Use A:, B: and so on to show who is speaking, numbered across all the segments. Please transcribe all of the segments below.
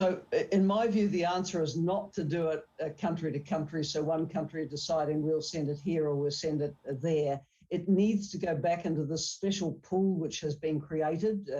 A: So in my view, the answer is not to do it country to country. So one country deciding we'll send it here or we'll send it there. It needs to go back into this special pool which has been created,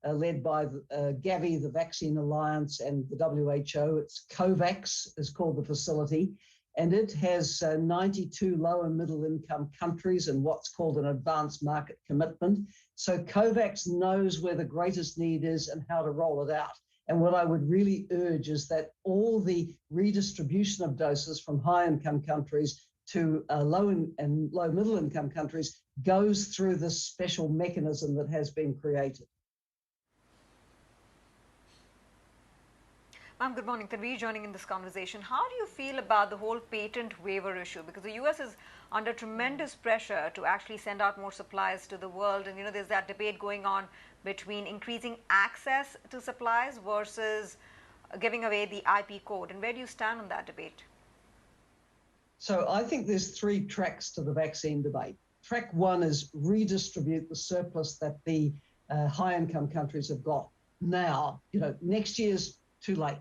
A: led by Gavi, the Vaccine Alliance, and the WHO. It's COVAX is called the facility, and it has 92 low and middle income countries and what's called an advanced market commitment. So COVAX knows where the greatest need is and how to roll it out. And what I would really urge is that all the redistribution of doses from high-income countries to low and low middle income countries goes through this special mechanism that has been created.
B: Ma'am, good morning. Tanveer joining in this conversation. How do you feel about the whole patent waiver issue? Because the US is under tremendous pressure to actually send out more supplies to the world. And, there's that debate going on between increasing access to supplies versus giving away the IP code. And where do you stand on that debate?
A: So I think there's three tracks to the vaccine debate. Track one is redistribute the surplus that the high-income countries have got now. Next year's too late.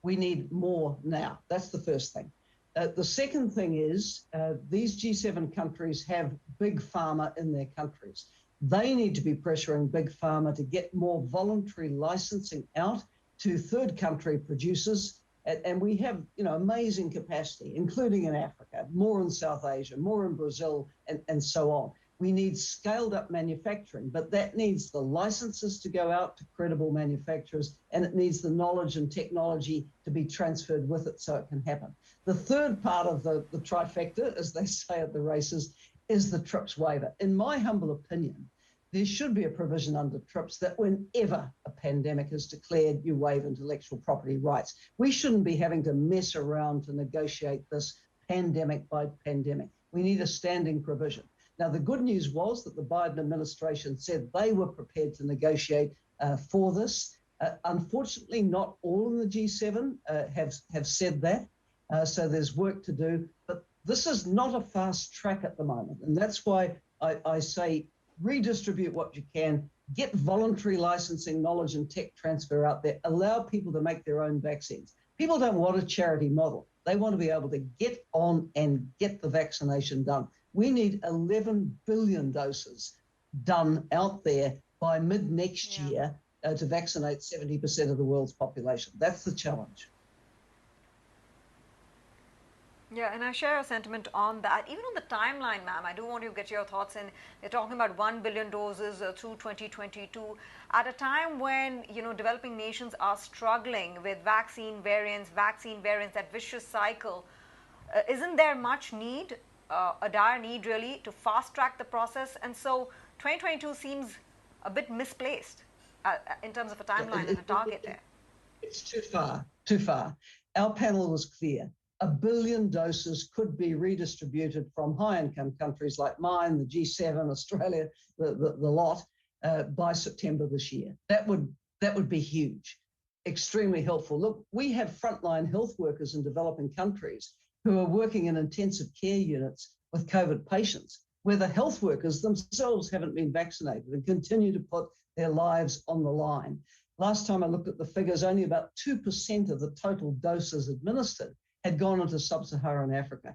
A: We need more now. That's the first thing. The second thing is these G7 countries have big pharma in their countries. They need to be pressuring big pharma to get more voluntary licensing out to third country producers. And we have, amazing capacity, including in Africa, more in South Asia, more in Brazil, and so on. We need scaled up manufacturing, but that needs the licenses to go out to credible manufacturers, and it needs the knowledge and technology to be transferred with it so it can happen. The third part of the trifecta, as they say at the races, is the TRIPS waiver. In my humble opinion, there should be a provision under TRIPS that whenever a pandemic is declared, you waive intellectual property rights. We shouldn't be having to mess around to negotiate this pandemic by pandemic. We need a standing provision. Now, the good news was that the Biden administration said they were prepared to negotiate for this. Unfortunately, not all in the G7 have said that. So there's work to do. But this is not a fast track at the moment. And that's why I say redistribute what you can, get voluntary licensing, knowledge and tech transfer out there, allow people to make their own vaccines. People don't want a charity model. They want to be able to get on and get the vaccination done. We need 11 billion doses done out there by mid next year to vaccinate 70% of the world's population. That's the challenge.
B: Yeah, and I share a sentiment on that. Even on the timeline, ma'am, I do want to get your thoughts in. They're talking about 1 billion doses through 2022 at a time when, developing nations are struggling with vaccine variants, that vicious cycle. Isn't there much need, a dire need really, to fast track the process? And so 2022 seems a bit misplaced in terms of a timeline and a target there.
A: It's too far. Our panel was clear. 1 billion doses could be redistributed from high-income countries like mine, the G7, Australia, the lot, by September this year. That would be huge, extremely helpful. Look, we have frontline health workers in developing countries who are working in intensive care units with COVID patients, where the health workers themselves haven't been vaccinated and continue to put their lives on the line. Last time I looked at the figures, only about 2% of the total doses administered had gone into sub-Saharan Africa.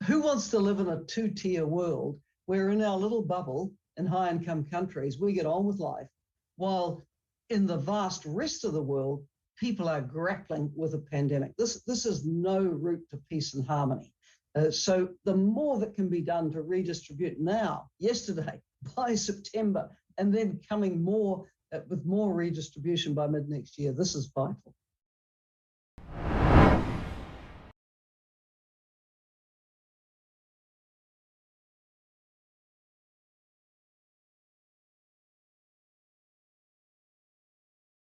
A: Who wants to live in a two-tier world where in our little bubble in high-income countries, we get on with life, while in the vast rest of the world, people are grappling with a pandemic? This is no route to peace and harmony. So the more that can be done to redistribute now, yesterday, by September, and then coming more with more redistribution by mid next year, this is vital.